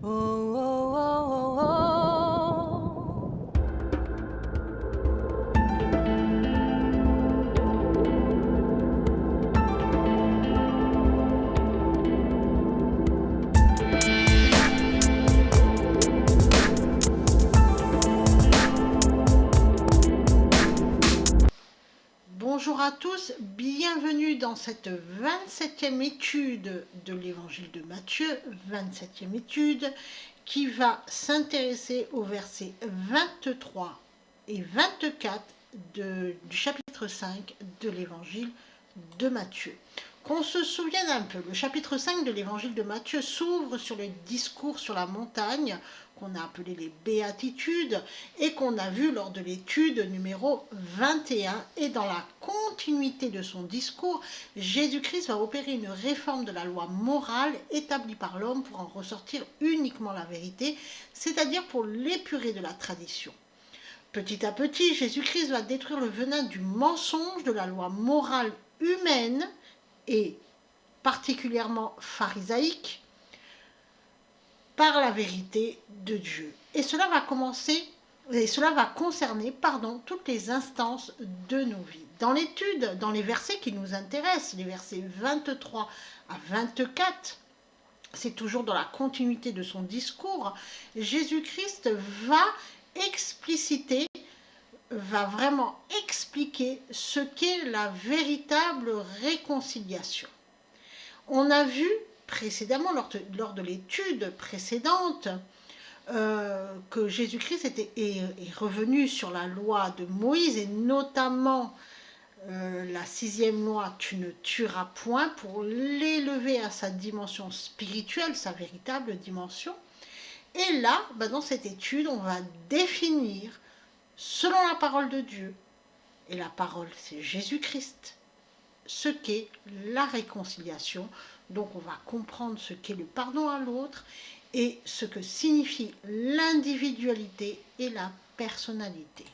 Oh, oh, oh, oh, oh. Bonjour à tous, bienvenue dans cette 27e étude de l'évangile de Matthieu, 27e étude qui va s'intéresser aux versets 23 et 24 du chapitre 5 de l'évangile de Matthieu. Qu'on se souvienne un peu, le chapitre 5 de l'évangile de Matthieu s'ouvre sur le discours sur la montagne qu'on a appelé les béatitudes et qu'on a vu lors de l'étude numéro 21. Et dans la continuité de son discours, Jésus-Christ va opérer une réforme de la loi morale établie par l'homme pour en ressortir uniquement la vérité, c'est-à-dire pour l'épurer de la tradition. Petit à petit, Jésus-Christ va détruire le venin du mensonge de la loi morale humaine et particulièrement pharisaïque par la vérité de Dieu. Et cela va concerner toutes les instances de nos vies. Dans l'étude, dans les versets qui nous intéressent, les versets 23 à 24, c'est toujours dans la continuité de son discours, Jésus-Christ va vraiment expliquer ce qu'est la véritable réconciliation. On a vu précédemment, lors de l'étude précédente, que Jésus-Christ est revenu sur la loi de Moïse et notamment la 6e loi, tu ne tueras point, pour l'élever à sa dimension spirituelle, sa véritable dimension. Et là, dans cette étude, on va définir, selon la parole de Dieu, et la parole c'est Jésus-Christ, ce qu'est la réconciliation. Donc on va comprendre ce qu'est le pardon à l'autre et ce que signifie l'individualité et la personnalité.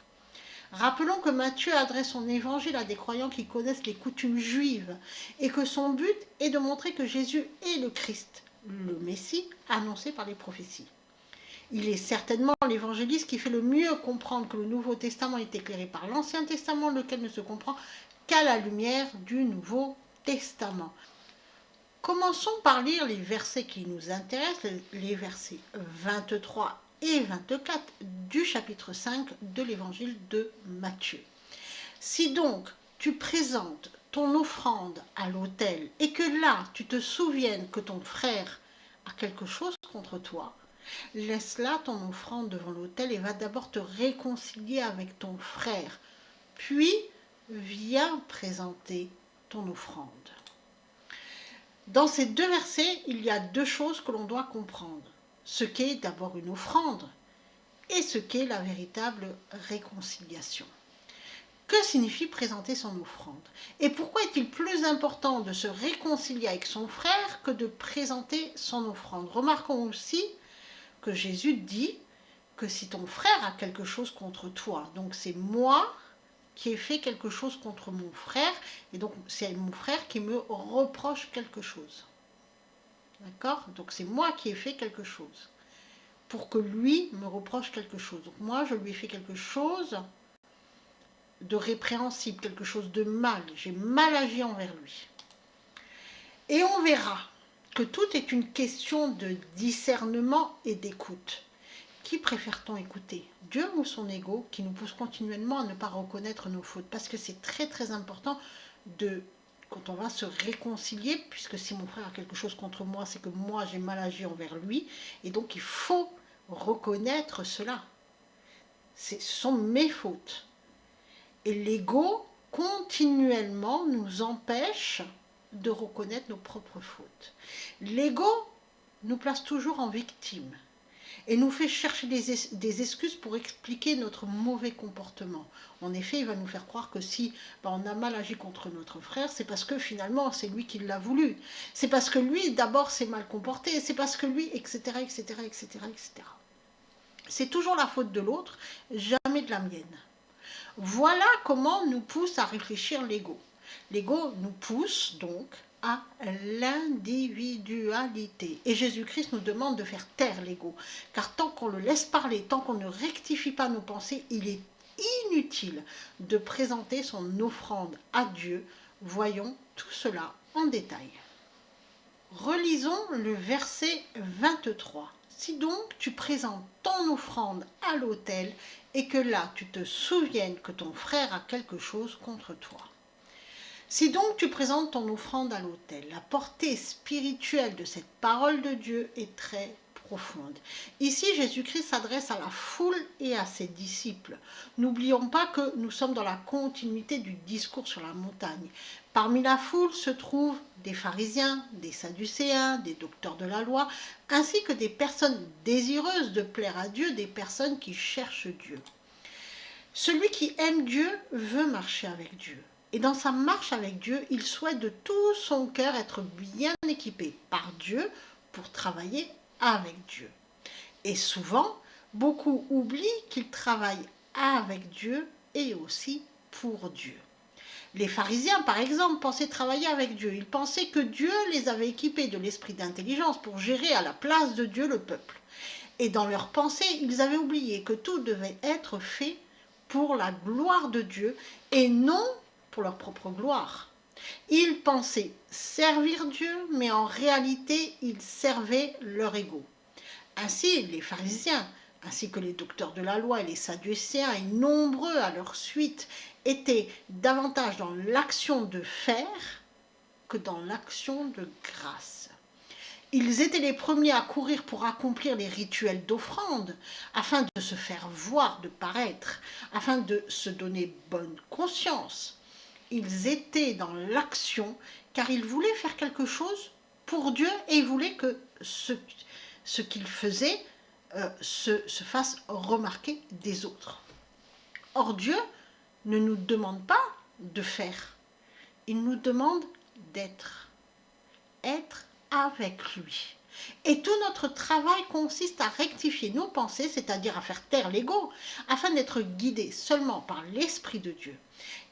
Rappelons que Matthieu adresse son évangile à des croyants qui connaissent les coutumes juives et que son but est de montrer que Jésus est le Christ, le Messie annoncé par les prophéties. Il est certainement l'évangéliste qui fait le mieux comprendre que le Nouveau Testament est éclairé par l'Ancien Testament, lequel ne se comprend qu'à la lumière du Nouveau Testament. Commençons par lire les versets qui nous intéressent, les versets 23 et 24 du chapitre 5 de l'évangile de Matthieu. Si donc tu présentes ton offrande à l'autel et que là tu te souviennes que ton frère a quelque chose contre toi, laisse là ton offrande devant l'autel et va d'abord te réconcilier avec ton frère, puis viens présenter ton offrande. Dans ces deux versets, il y a deux choses que l'on doit comprendre. Ce qu'est d'abord une offrande et ce qu'est la véritable réconciliation. Que signifie présenter son offrande? Et pourquoi est-il plus important de se réconcilier avec son frère que de présenter son offrande? Remarquons aussi que Jésus dit que si ton frère a quelque chose contre toi, donc c'est moi qui ai fait quelque chose contre mon frère, et donc c'est mon frère qui me reproche quelque chose. D'accord? Donc c'est moi qui ai fait quelque chose, pour que lui me reproche quelque chose. Donc moi, je lui ai fait quelque chose de répréhensible, quelque chose de mal. J'ai mal agi envers lui. Et on verra que tout est une question de discernement et d'écoute. Qui préfère-t-on écouter? Dieu ou son ego qui nous pousse continuellement à ne pas reconnaître nos fautes? Parce que c'est très très important quand on va se réconcilier, puisque si mon frère a quelque chose contre moi, c'est que moi j'ai mal agi envers lui, et donc il faut reconnaître cela. Ce sont mes fautes. Et l'ego continuellement nous empêche de reconnaître nos propres fautes. L'ego nous place toujours en victime et nous fait chercher des excuses pour expliquer notre mauvais comportement. En effet, il va nous faire croire que si on a mal agi contre notre frère, c'est parce que finalement, c'est lui qui l'a voulu. C'est parce que lui, d'abord, s'est mal comporté. C'est parce que lui, etc., etc., etc., etc. C'est toujours la faute de l'autre, jamais de la mienne. Voilà comment nous pousse à réfléchir l'ego. L'ego nous pousse donc à l'individualité. Et Jésus-Christ nous demande de faire taire l'ego, car tant qu'on le laisse parler, tant qu'on ne rectifie pas nos pensées, il est inutile de présenter son offrande à Dieu. Voyons tout cela en détail. Relisons le verset 23. Si donc tu présentes ton offrande à l'autel et que là tu te souviennes que ton frère a quelque chose contre toi. Si donc tu présentes ton offrande à l'autel, la portée spirituelle de cette parole de Dieu est très profonde. Ici, Jésus-Christ s'adresse à la foule et à ses disciples. N'oublions pas que nous sommes dans la continuité du discours sur la montagne. Parmi la foule se trouvent des pharisiens, des sadducéens, des docteurs de la loi, ainsi que des personnes désireuses de plaire à Dieu, des personnes qui cherchent Dieu. Celui qui aime Dieu veut marcher avec Dieu. Et dans sa marche avec Dieu, il souhaite de tout son cœur être bien équipé par Dieu pour travailler avec Dieu. Et souvent, beaucoup oublient qu'ils travaillent avec Dieu et aussi pour Dieu. Les pharisiens, par exemple, pensaient travailler avec Dieu. Ils pensaient que Dieu les avait équipés de l'esprit d'intelligence pour gérer à la place de Dieu le peuple. Et dans leur pensée, ils avaient oublié que tout devait être fait pour la gloire de Dieu et non pour leur propre gloire. Ils pensaient servir Dieu, mais en réalité, ils servaient leur ego. Ainsi, les pharisiens, ainsi que les docteurs de la loi et les sadducéens, et nombreux à leur suite, étaient davantage dans l'action de faire que dans l'action de grâce. Ils étaient les premiers à courir pour accomplir les rituels d'offrande, afin de se faire voir, de paraître, afin de se donner bonne conscience. Ils étaient dans l'action car ils voulaient faire quelque chose pour Dieu et ils voulaient que ce qu'ils faisaient se fasse remarquer des autres. Or Dieu ne nous demande pas de faire, il nous demande d'être avec lui. Et tout notre travail consiste à rectifier nos pensées, c'est-à-dire à faire taire l'ego, afin d'être guidés seulement par l'Esprit de Dieu.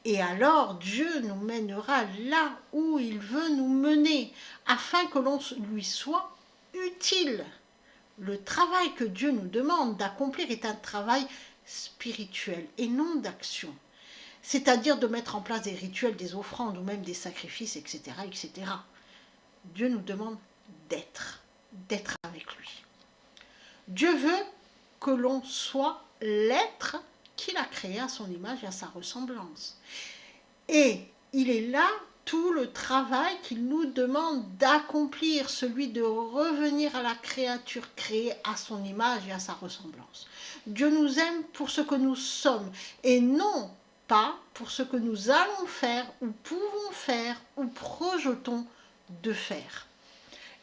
Et alors Dieu nous mènera là où il veut nous mener, afin que l'on lui soit utile. Le travail que Dieu nous demande d'accomplir est un travail spirituel et non d'action. C'est-à-dire de mettre en place des rituels, des offrandes ou même des sacrifices, etc. etc. Dieu nous demande d'être avec lui. Dieu veut que l'on soit l'être qu'il a créé à son image et à sa ressemblance. Et il est là tout le travail qu'il nous demande d'accomplir, celui de revenir à la créature créée à son image et à sa ressemblance. Dieu nous aime pour ce que nous sommes et non pas pour ce que nous allons faire ou pouvons faire ou projetons de faire.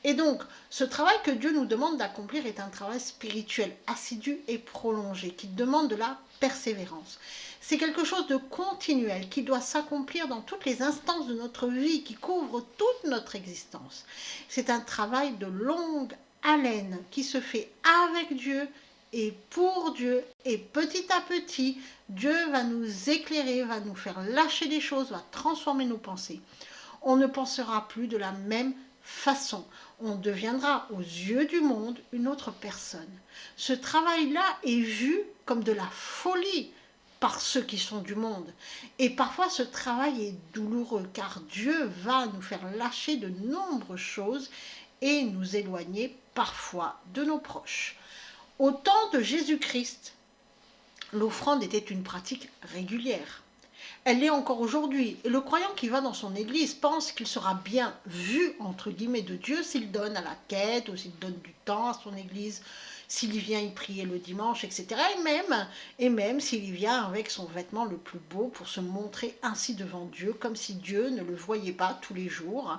Et donc, ce travail que Dieu nous demande d'accomplir est un travail spirituel, assidu et prolongé, qui demande de la persévérance. C'est quelque chose de continuel qui doit s'accomplir dans toutes les instances de notre vie, qui couvre toute notre existence. C'est un travail de longue haleine qui se fait avec Dieu et pour Dieu. Et petit à petit, Dieu va nous éclairer, va nous faire lâcher des choses, va transformer nos pensées. On ne pensera plus de la même façon. On deviendra aux yeux du monde une autre personne. Ce travail-là est vu comme de la folie par ceux qui sont du monde. Et parfois ce travail est douloureux car Dieu va nous faire lâcher de nombreuses choses et nous éloigner parfois de nos proches. Au temps de Jésus-Christ, l'offrande était une pratique régulière. Elle l'est encore aujourd'hui. Et le croyant qui va dans son église pense qu'il sera bien vu, entre guillemets, de Dieu s'il donne à la quête ou s'il donne du temps à son église, s'il y vient y prier le dimanche, etc. Et même s'il y vient avec son vêtement le plus beau pour se montrer ainsi devant Dieu, comme si Dieu ne le voyait pas tous les jours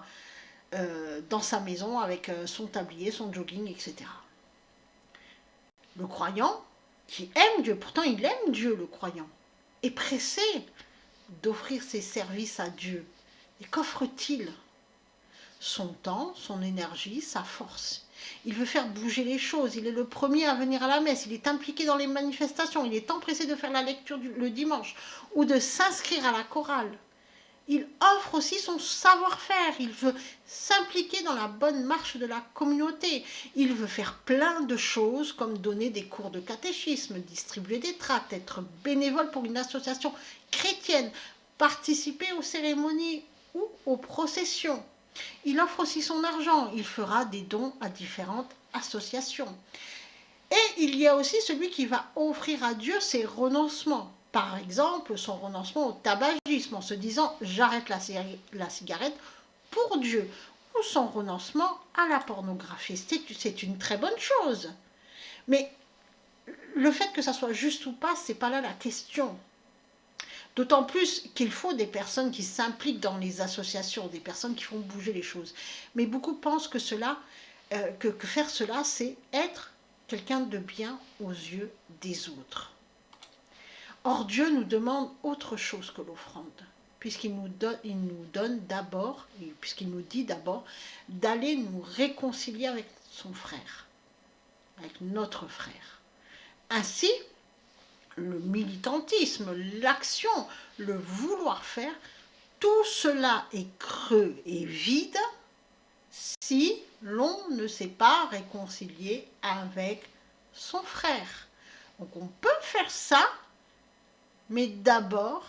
dans sa maison avec son tablier, son jogging, etc. Le croyant qui aime Dieu, pourtant il aime Dieu, le croyant, est pressé d'offrir ses services à Dieu. Et qu'offre-t-il? Son temps, son énergie, sa force. Il veut faire bouger les choses. Il est le premier à venir à la messe. Il est impliqué dans les manifestations. Il est empressé de faire la lecture le dimanche ou de s'inscrire à la chorale. Il offre aussi son savoir-faire. Il veut s'impliquer dans la bonne marche de la communauté. Il veut faire plein de choses comme donner des cours de catéchisme, distribuer des tracts, être bénévole pour une association chrétienne, participer aux cérémonies ou aux processions. Il offre aussi son argent. Il fera des dons à différentes associations. Et il y a aussi celui qui va offrir à Dieu ses renoncements. Par exemple, son renoncement au tabagisme en se disant « j'arrête la cigarette pour Dieu » ou son renoncement à la pornographie. C'est une très bonne chose. Mais le fait que ça soit juste ou pas, c'est pas là la question. D'autant plus qu'il faut des personnes qui s'impliquent dans les associations, des personnes qui font bouger les choses. Mais beaucoup pensent que faire cela, c'est être quelqu'un de bien aux yeux des autres. Or, Dieu nous demande autre chose que l'offrande, puisqu'il nous donne d'abord, puisqu'il nous dit d'abord d'aller nous réconcilier avec son frère, avec notre frère. Ainsi, le militantisme, l'action, le vouloir faire, tout cela est creux et vide si l'on ne s'est pas réconcilié avec son frère. Donc on peut faire ça, mais d'abord,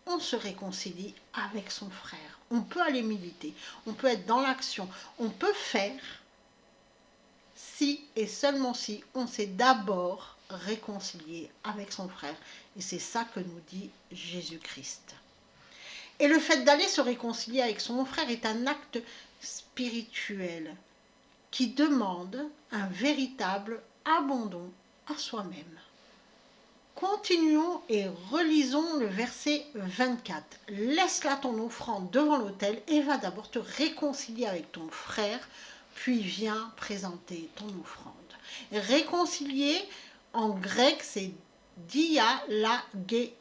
on se réconcilie avec son frère. On peut aller militer, on peut être dans l'action, on peut faire si et seulement si on s'est d'abord réconcilié avec son frère. Et c'est ça que nous dit Jésus-Christ. Et le fait d'aller se réconcilier avec son frère est un acte spirituel qui demande un véritable abandon à soi-même. Continuons et relisons le verset 24. Laisse là ton offrande devant l'autel et va d'abord te réconcilier avec ton frère, puis viens présenter ton offrande. Réconcilier, en grec, c'est dialageti,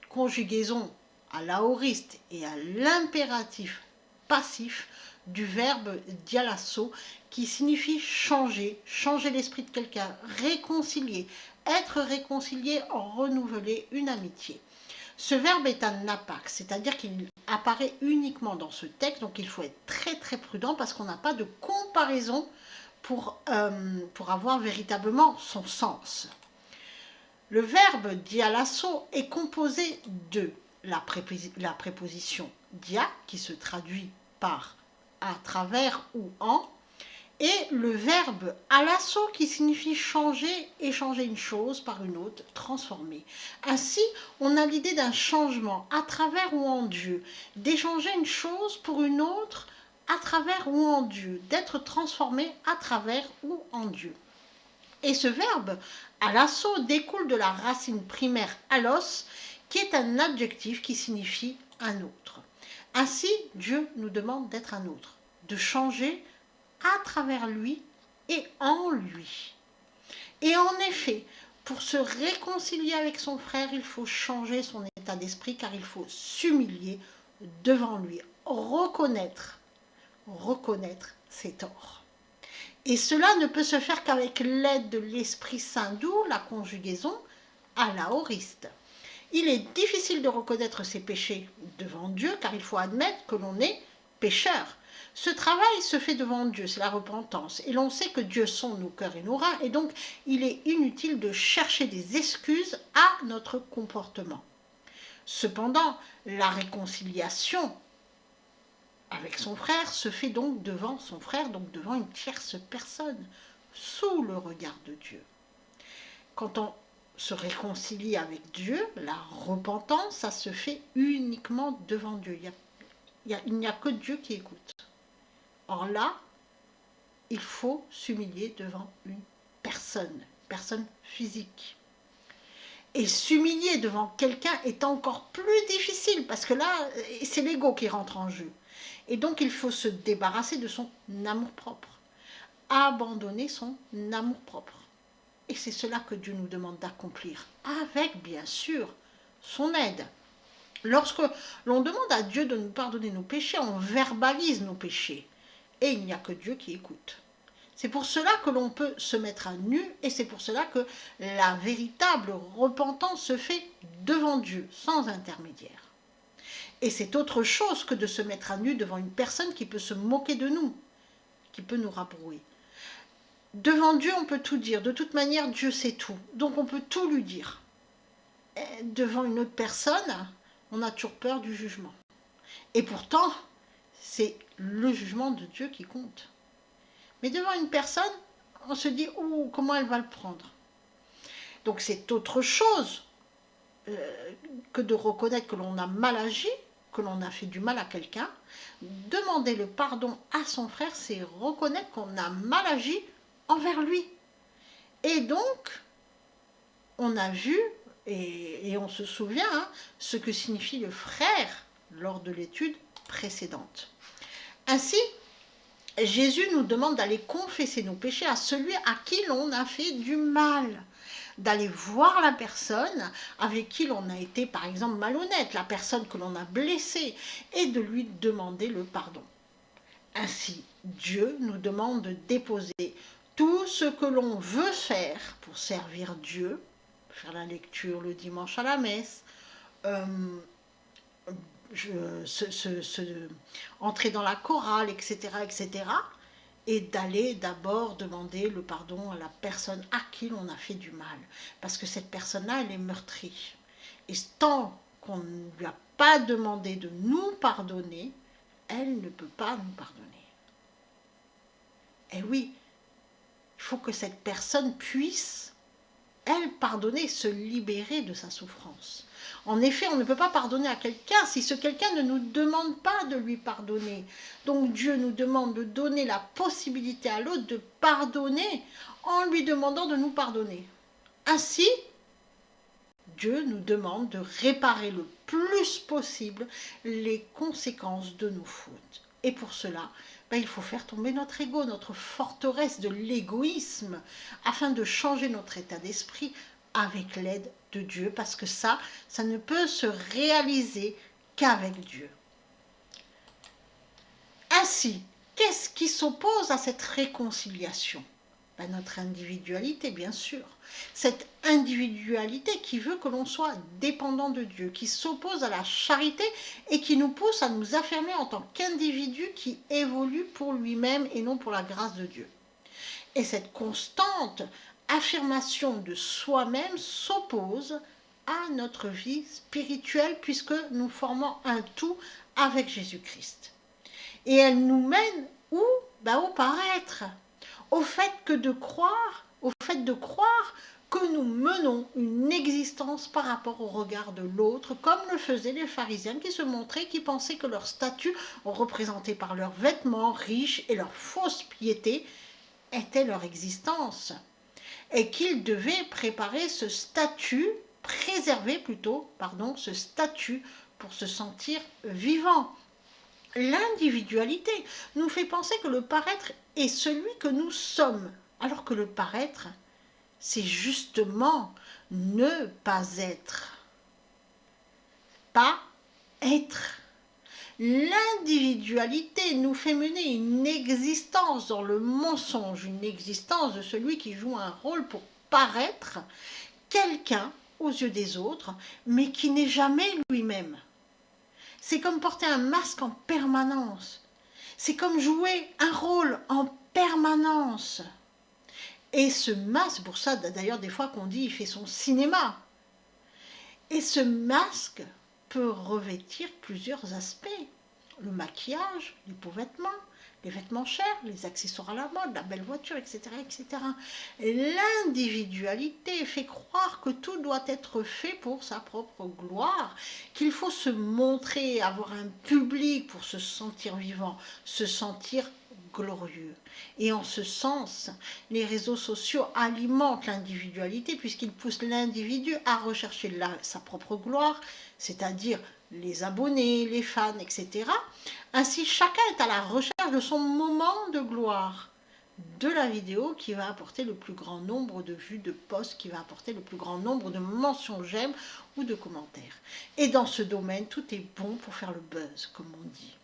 conjugaison à l'aoriste et à l'impératif passif du verbe dialasso qui signifie changer, changer l'esprit de quelqu'un, réconcilier, être réconcilié, renouveler une amitié. Ce verbe est un apax, c'est-à-dire qu'il apparaît uniquement dans ce texte, donc il faut être très très prudent parce qu'on n'a pas de comparaison pour avoir véritablement son sens. Le verbe dialasso est composé de la préposition dia, qui se traduit par à travers ou en, et le verbe alasso qui signifie changer, échanger une chose par une autre, transformer. Ainsi, on a l'idée d'un changement à travers ou en Dieu, d'échanger une chose pour une autre à travers ou en Dieu, d'être transformé à travers ou en Dieu. Et ce verbe alasso découle de la racine primaire alos, qui est un adjectif qui signifie un autre. Ainsi, Dieu nous demande d'être un autre, de changer à travers lui et en lui. Et en effet, pour se réconcilier avec son frère, il faut changer son état d'esprit car il faut s'humilier devant lui, reconnaître ses torts. Et cela ne peut se faire qu'avec l'aide de l'Esprit Saint, d'où la conjugaison à l'aoriste. Il est difficile de reconnaître ses péchés devant Dieu car il faut admettre que l'on est pécheur. Ce travail se fait devant Dieu, c'est la repentance. Et l'on sait que Dieu sonde nos cœurs et nos reins, et donc il est inutile de chercher des excuses à notre comportement. Cependant, la réconciliation avec son frère se fait donc devant son frère, donc devant une tierce personne, sous le regard de Dieu. Quand on se réconcilie avec Dieu, la repentance, ça se fait uniquement devant Dieu. Il n'y a que Dieu qui écoute. Or là, il faut s'humilier devant une personne physique. Et s'humilier devant quelqu'un est encore plus difficile parce que là, c'est l'ego qui rentre en jeu. Et donc, il faut se débarrasser de son amour-propre, abandonner son amour-propre. Et c'est cela que Dieu nous demande d'accomplir, avec bien sûr son aide. Lorsque l'on demande à Dieu de nous pardonner nos péchés, on verbalise nos péchés. Et il n'y a que Dieu qui écoute. C'est pour cela que l'on peut se mettre à nu et c'est pour cela que la véritable repentance se fait devant Dieu, sans intermédiaire. Et c'est autre chose que de se mettre à nu devant une personne qui peut se moquer de nous, qui peut nous rabrouer. Devant Dieu, on peut tout dire. De toute manière, Dieu sait tout. Donc on peut tout lui dire. Et devant une autre personne, on a toujours peur du jugement. Et pourtant, c'est le jugement de Dieu qui compte. Mais devant une personne, on se dit, oh, comment elle va le prendre? Donc c'est autre chose que de reconnaître que l'on a mal agi, que l'on a fait du mal à quelqu'un. Demander le pardon à son frère, c'est reconnaître qu'on a mal agi envers lui. Et donc, on a vu, et on se souvient, ce que signifie le frère lors de l'étude précédente. Ainsi, Jésus nous demande d'aller confesser nos péchés à celui à qui l'on a fait du mal, d'aller voir la personne avec qui l'on a été, par exemple, malhonnête, la personne que l'on a blessée, et de lui demander le pardon. Ainsi, Dieu nous demande de déposer tout ce que l'on veut faire pour servir Dieu, faire la lecture le dimanche à la messe, entrer dans la chorale, etc., etc., et d'aller d'abord demander le pardon à la personne à qui l'on a fait du mal. Parce que cette personne-là, elle est meurtrie. Et tant qu'on ne lui a pas demandé de nous pardonner, elle ne peut pas nous pardonner. Et oui, il faut que cette personne puisse, elle, pardonner, se libérer de sa souffrance. En effet, on ne peut pas pardonner à quelqu'un si ce quelqu'un ne nous demande pas de lui pardonner. Donc Dieu nous demande de donner la possibilité à l'autre de pardonner en lui demandant de nous pardonner. Ainsi, Dieu nous demande de réparer le plus possible les conséquences de nos fautes. Et pour cela, il faut faire tomber notre ego, notre forteresse de l'égoïsme, afin de changer notre état d'esprit avec l'aide de Dieu, parce que ça ne peut se réaliser qu'avec Dieu. Ainsi, qu'est-ce qui s'oppose à cette réconciliation? Notre individualité, bien sûr. Cette individualité qui veut que l'on soit dépendant de Dieu, qui s'oppose à la charité et qui nous pousse à nous affirmer en tant qu'individu qui évolue pour lui-même et non pour la grâce de Dieu. Et cette constante affirmation de soi-même s'oppose à notre vie spirituelle puisque nous formons un tout avec Jésus-Christ. Et elle nous mène où? Au paraître. Au fait de croire que nous menons une existence par rapport au regard de l'autre, comme le faisaient les pharisiens qui se montraient, qui pensaient que leur statut, représenté par leurs vêtements riches et leur fausse piété, était leur existence, et qu'ils devaient préserver ce statut pour se sentir vivant. L'individualité nous fait penser que le paraître est celui que nous sommes, alors que le paraître, c'est justement ne pas être. Pas être. L'individualité nous fait mener une existence dans le mensonge, une existence de celui qui joue un rôle pour paraître quelqu'un aux yeux des autres, mais qui n'est jamais lui-même. C'est comme porter un masque en permanence. C'est comme jouer un rôle en permanence. Et ce masque, pour ça d'ailleurs des fois qu'on dit il fait son cinéma. Et ce masque peut revêtir plusieurs aspects. Le maquillage, les beaux vêtements, les vêtements chers, les accessoires à la mode, la belle voiture, etc. etc. Et l'individualité fait croire que tout doit être fait pour sa propre gloire, qu'il faut se montrer, avoir un public pour se sentir vivant, se sentir glorieux. Et en ce sens, les réseaux sociaux alimentent l'individualité puisqu'ils poussent l'individu à rechercher sa propre gloire, c'est-à-dire les abonnés, les fans, etc. Ainsi, chacun est à la recherche de son moment de gloire, de la vidéo qui va apporter le plus grand nombre de vues, de posts, qui va apporter le plus grand nombre de mentions j'aime ou de commentaires. Et dans ce domaine, tout est bon pour faire le buzz, comme on dit.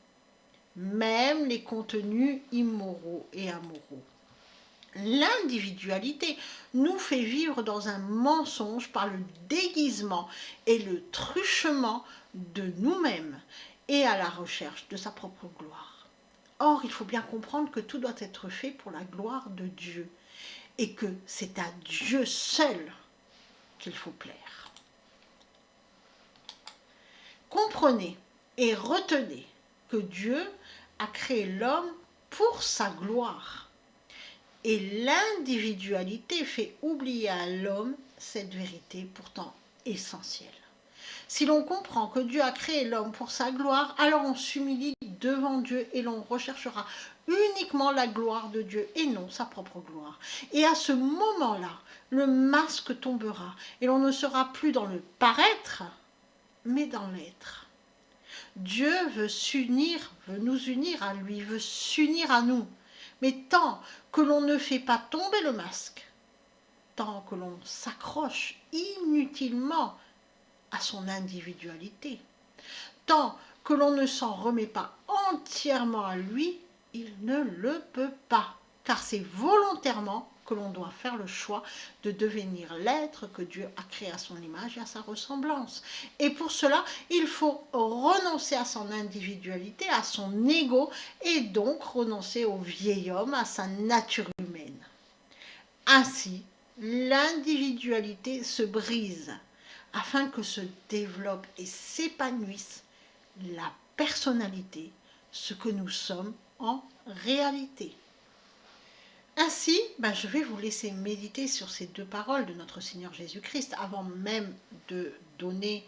Même les contenus immoraux et amoureux. L'individualité nous fait vivre dans un mensonge par le déguisement et le truchement de nous-mêmes et à la recherche de sa propre gloire. Or, il faut bien comprendre que tout doit être fait pour la gloire de Dieu et que c'est à Dieu seul qu'il faut plaire. Comprenez et retenez que Dieu a créé l'homme pour sa gloire. Et l'individualité fait oublier à l'homme cette vérité pourtant essentielle. Si l'on comprend que Dieu a créé l'homme pour sa gloire, alors on s'humilie devant Dieu et l'on recherchera uniquement la gloire de Dieu et non sa propre gloire. Et à ce moment-là, le masque tombera et l'on ne sera plus dans le paraître, mais dans l'être. Dieu veut nous unir à lui, veut s'unir à nous. Mais tant que l'on ne fait pas tomber le masque, tant que l'on s'accroche inutilement à son individualité, tant que l'on ne s'en remet pas entièrement à lui, il ne le peut pas, car c'est volontairement que l'on doit faire le choix de devenir l'être que Dieu a créé à son image et à sa ressemblance. Et pour cela, il faut renoncer à son individualité, à son ego, et donc renoncer au vieil homme, à sa nature humaine. Ainsi, l'individualité se brise afin que se développe et s'épanouisse la personnalité, ce que nous sommes en réalité. Ainsi, je vais vous laisser méditer sur ces deux paroles de notre Seigneur Jésus-Christ avant même de donner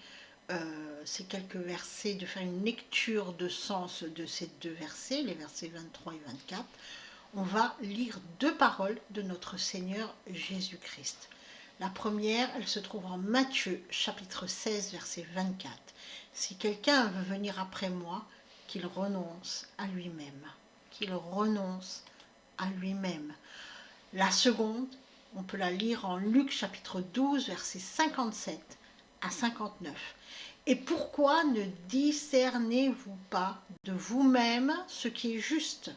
ces quelques versets, de faire une lecture de sens de ces deux versets, les versets 23 et 24. On va lire deux paroles de notre Seigneur Jésus-Christ. La première, elle se trouve en Matthieu, chapitre 16, verset 24. Si quelqu'un veut venir après moi, qu'il renonce à lui-même. Qu'il renonce à lui-même. La seconde, on peut la lire en Luc, chapitre 12, verset 57 à 59. Et pourquoi ne discernez-vous pas de vous-même ce qui est juste ?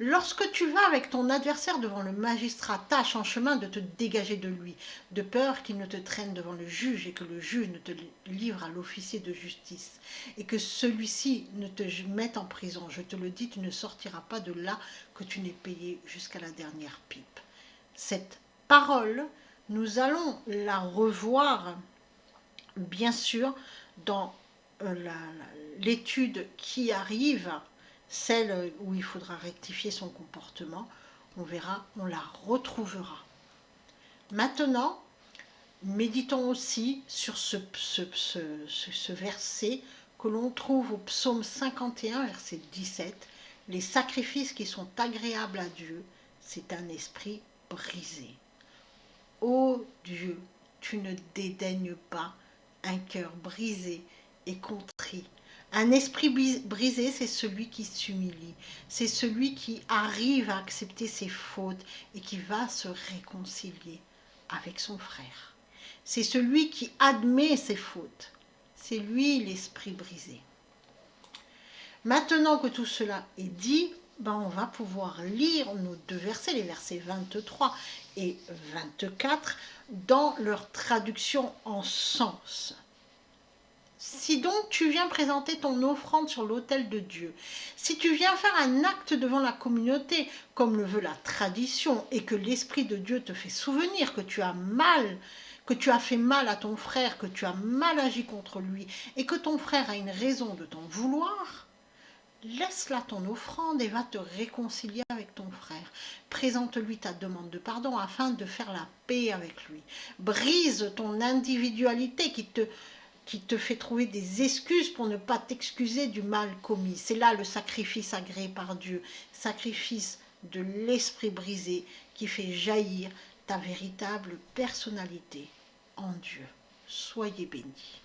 Lorsque tu vas avec ton adversaire devant le magistrat, tâche en chemin de te dégager de lui, de peur qu'il ne te traîne devant le juge et que le juge ne te livre à l'officier de justice et que celui-ci ne te mette en prison. Je te le dis, tu ne sortiras pas de là que tu n'aies payé jusqu'à la dernière pipe. Cette parole, nous allons la revoir, bien sûr, dans l'étude qui arrive, celle où il faudra rectifier son comportement, on verra, on la retrouvera. Maintenant, méditons aussi sur ce verset que l'on trouve au psaume 51, verset 17. Les sacrifices qui sont agréables à Dieu, c'est un esprit brisé. Ô Dieu, tu ne dédaignes pas un cœur brisé et contrit. Un esprit brisé, c'est celui qui s'humilie, c'est celui qui arrive à accepter ses fautes et qui va se réconcilier avec son frère. C'est celui qui admet ses fautes. C'est lui l'esprit brisé. Maintenant que tout cela est dit, on va pouvoir lire nos deux versets, les versets 23 et 24, dans leur traduction en sens. Si donc tu viens présenter ton offrande sur l'autel de Dieu, si tu viens faire un acte devant la communauté, comme le veut la tradition, et que l'Esprit de Dieu te fait souvenir que tu as fait mal à ton frère, que tu as mal agi contre lui, et que ton frère a une raison de t'en vouloir, laisse là ton offrande et va te réconcilier avec ton frère. Présente-lui ta demande de pardon afin de faire la paix avec lui. Brise ton individualité qui te fait trouver des excuses pour ne pas t'excuser du mal commis. C'est là le sacrifice agréé par Dieu, sacrifice de l'esprit brisé qui fait jaillir ta véritable personnalité en Dieu. Soyez bénis.